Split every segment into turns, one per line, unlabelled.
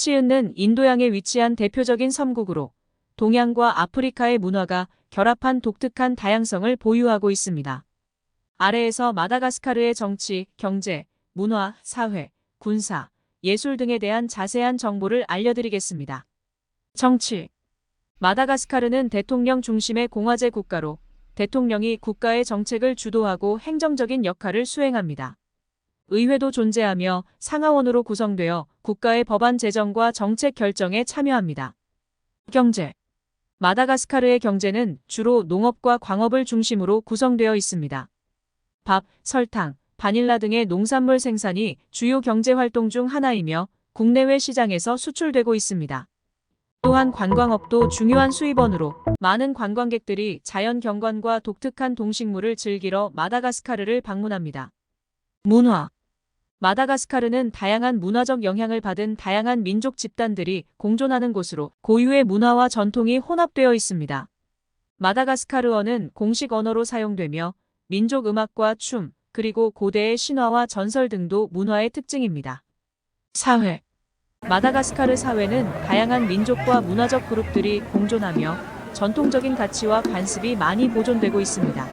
치은는 인도양에 위치한 대표적인 섬국으로 동양과 아프리카의 문화가 결합한 독특한 다양성을 보유하고 있습니다. 아래에서 마다가스카르의 정치, 경제, 문화, 사회, 군사, 예술 등에 대한 자세한 정보를 알려드리겠습니다. 정치. 마다가스카르는 대통령 중심의 공화제 국가로 대통령이 국가의 정책을 주도하고 행정적인 역할을 수행합니다. 의회도 존재하며 상하원으로 구성되어 국가의 법안 제정과 정책 결정에 참여합니다. 경제. 마다가스카르의 경제는 주로 농업과 광업을 중심으로 구성되어 있습니다. 밥, 설탕, 바닐라 등의 농산물 생산이 주요 경제 활동 중 하나이며 국내외 시장에서 수출되고 있습니다. 또한 관광업도 중요한 수입원으로 많은 관광객들이 자연 경관과 독특한 동식물을 즐기러 마다가스카르를 방문합니다. 문화. 마다가스카르는 다양한 문화적 영향을 받은 다양한 민족 집단들이 공존하는 곳으로 고유의 문화와 전통이 혼합되어 있습니다. 마다가스카르어는 공식 언어로 사용되며 민족 음악과 춤, 그리고 고대의 신화와 전설 등도 문화의 특징입니다. 사회. 마다가스카르 사회는 다양한 민족과 문화적 그룹들이 공존하며 전통적인 가치와 관습이 많이 보존되고 있습니다.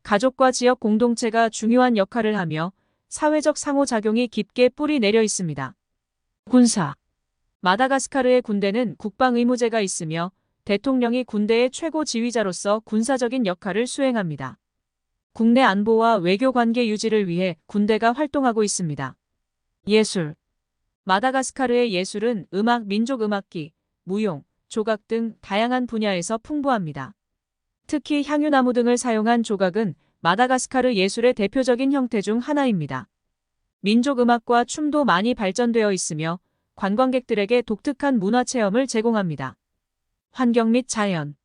가족과 지역 공동체가 중요한 역할을 하며 사회적 상호작용이 깊게 뿌리 내려 있습니다. 군사. 마다가스카르의 군대는 국방 의무제가 있으며 대통령이 군대의 최고 지휘자로서 군사적인 역할을 수행합니다. 국내 안보와 외교 관계 유지를 위해 군대가 활동하고 있습니다. 예술. 마다가스카르의 예술은 음악, 민족 음악기, 무용, 조각 등 다양한 분야에서 풍부합니다. 특히 향유나무 등을 사용한 조각은 마다가스카르 예술의 대표적인 형태 중 하나입니다. 민족 음악과 춤도 많이 발전되어 있으며 관광객들에게 독특한 문화 체험을 제공합니다. 환경 및 자연.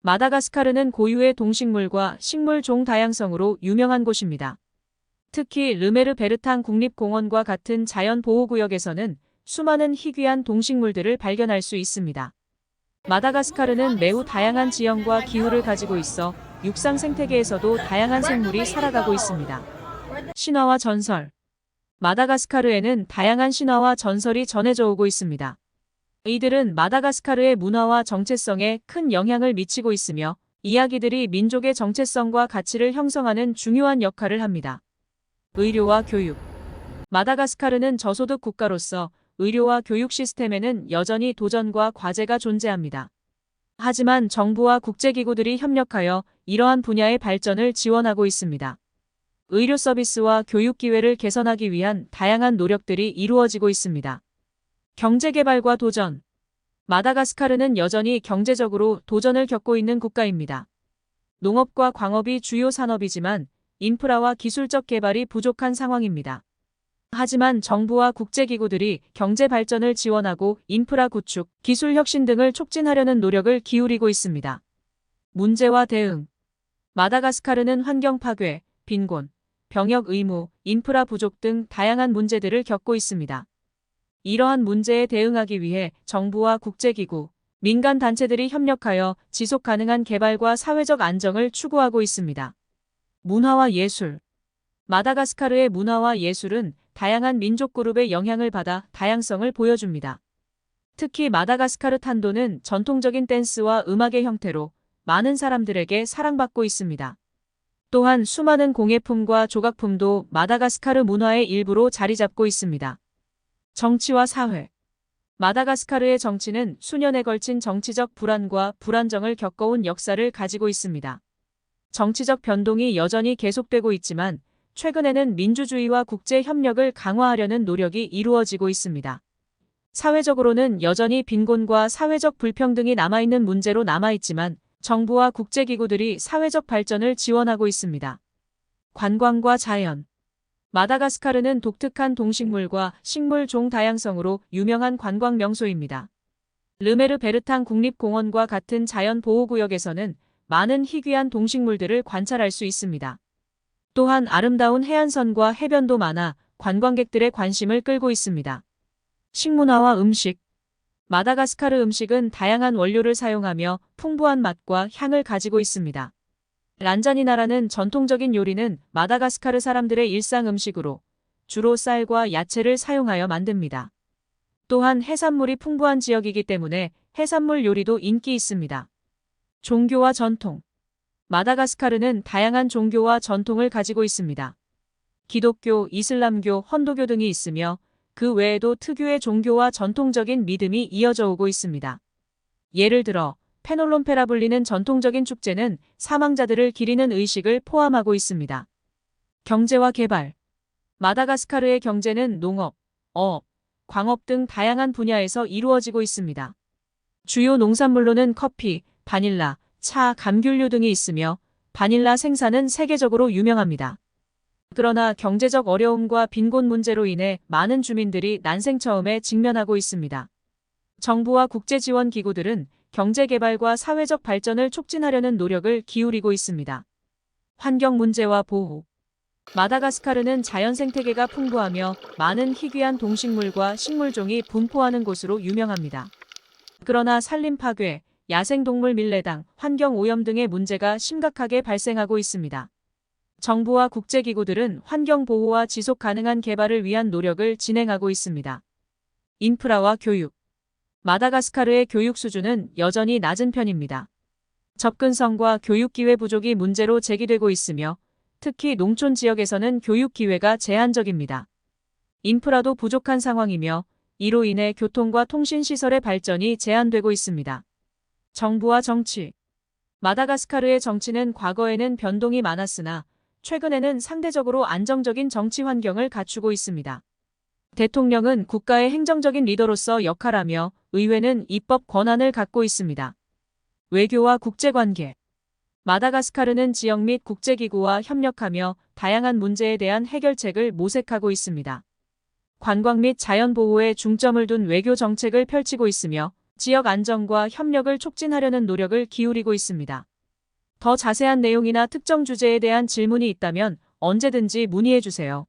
마다가스카르는 고유의 동식물과 식물 종 다양성으로 유명한 곳입니다. 특히 르메르 베르탕 국립공원과 같은 자연보호구역에서는 수많은 희귀한 동식물들을 발견할 수 있습니다. 마다가스카르는 매우 다양한 지형과 기후를 가지고 있어 육상 생태계에서도 다양한 생물이 살아가고 있습니다. 신화와 전설. 마다가스카르에는 다양한 신화와 전설이 전해져 오고 있습니다. 이들은 마다가스카르의 문화와 정체성에 큰 영향을 미치고 있으며 이야기들이 민족의 정체성과 가치를 형성하는 중요한 역할을 합니다. 의료와 교육. 마다가스카르는 저소득 국가로서 의료와 교육 시스템에는 여전히 도전과 과제가 존재합니다. 하지만 정부와 국제기구들이 협력하여 이러한 분야의 발전을 지원하고 있습니다. 의료 서비스와 교육 기회를 개선하기 위한 다양한 노력들이 이루어지고 있습니다. 경제개발과 도전. 마다가스카르는 여전히 경제적으로 도전을 겪고 있는 국가입니다. 농업과 광업이 주요 산업이지만 인프라와 기술적 개발이 부족한 상황입니다. 하지만 정부와 국제기구들이 경제 발전을 지원하고 인프라 구축, 기술 혁신 등을 촉진하려는 노력을 기울이고 있습니다. 문제와 대응. 마다가스카르는 환경 파괴, 빈곤, 병역 의무, 인프라 부족 등 다양한 문제들을 겪고 있습니다. 이러한 문제에 대응하기 위해 정부와 국제기구, 민간 단체들이 협력하여 지속 가능한 개발과 사회적 안정을 추구하고 있습니다. 문화와 예술. 마다가스카르의 문화와 예술은 다양한 민족 그룹의 영향을 받아 다양성을 보여줍니다. 특히 마다가스카르 탄도는 전통적인 댄스와 음악의 형태로 많은 사람들에게 사랑받고 있습니다. 또한 수많은 공예품과 조각품도 마다가스카르 문화의 일부로 자리 잡고 있습니다. 정치와 사회. 마다가스카르의 정치는 수년에 걸친 정치적 불안과 불안정을 겪어온 역사를 가지고 있습니다. 정치적 변동이 여전히 계속되고 있지만 최근에는 민주주의와 국제 협력을 강화하려는 노력이 이루어지고 있습니다. 사회적으로는 여전히 빈곤과 사회적 불평등이 남아있는 문제로 남아있지만 정부와 국제기구들이 사회적 발전을 지원하고 있습니다. 관광과 자연. 마다가스카르는 독특한 동식물과 식물 종 다양성으로 유명한 관광 명소입니다. 르메르 베르탕 국립공원과 같은 자연보호구역에서는 많은 희귀한 동식물들을 관찰할 수 있습니다. 또한 아름다운 해안선과 해변도 많아 관광객들의 관심을 끌고 있습니다. 식문화와 음식. 마다가스카르 음식은 다양한 원료를 사용하며 풍부한 맛과 향을 가지고 있습니다. 란자니나라는 전통적인 요리는 마다가스카르 사람들의 일상 음식으로 주로 쌀과 야채를 사용하여 만듭니다. 또한 해산물이 풍부한 지역이기 때문에 해산물 요리도 인기 있습니다. 종교와 전통. 마다가스카르는 다양한 종교와 전통을 가지고 있습니다. 기독교, 이슬람교, 헌도교 등이 있으며 그 외에도 특유의 종교와 전통적인 믿음이 이어져 오고 있습니다. 예를 들어 페놀롬페라 불리는 전통적인 축제는 사망자들을 기리는 의식을 포함하고 있습니다. 경제와 개발. 마다가스카르의 경제는 농업, 어업, 광업 등 다양한 분야에서 이루어지고 있습니다. 주요 농산물로는 커피, 바닐라, 차, 감귤류 등이 있으며 바닐라 생산은 세계적으로 유명합니다. 그러나 경제적 어려움과 빈곤 문제로 인해 많은 주민들이 난생 처음에 직면하고 있습니다. 정부와 국제지원 기구들은 경제 개발과 사회적 발전을 촉진하려는 노력을 기울이고 있습니다. 환경 문제와 보호. 마다가스카르는 자연 생태계가 풍부하며 많은 희귀한 동식물과 식물종이 분포하는 곳으로 유명합니다. 그러나 산림 파괴, 야생동물 밀레당, 환경 오염 등의 문제가 심각하게 발생하고 있습니다. 정부와 국제기구들은 환경 보호와 지속 가능한 개발을 위한 노력을 진행하고 있습니다. 인프라와 교육. 마다가스카르의 교육 수준은 여전히 낮은 편입니다. 접근성과 교육 기회 부족이 문제로 제기되고 있으며 특히 농촌 지역에서는 교육 기회가 제한적입니다. 인프라도 부족한 상황이며 이로 인해 교통과 통신 시설의 발전이 제한되고 있습니다. 정부와 정치. 마다가스카르의 정치는 과거에는 변동이 많았으나 최근에는 상대적으로 안정적인 정치 환경을 갖추고 있습니다. 대통령은 국가의 행정적인 리더로서 역할하며 의회는 입법 권한을 갖고 있습니다. 외교와 국제관계. 마다가스카르는 지역 및 국제기구와 협력하며 다양한 문제에 대한 해결책을 모색하고 있습니다. 관광 및 자연보호에 중점을 둔 외교 정책을 펼치고 있으며 지역 안정과 협력을 촉진하려는 노력을 기울이고 있습니다. 더 자세한 내용이나 특정 주제에 대한 질문이 있다면 언제든지 문의해 주세요.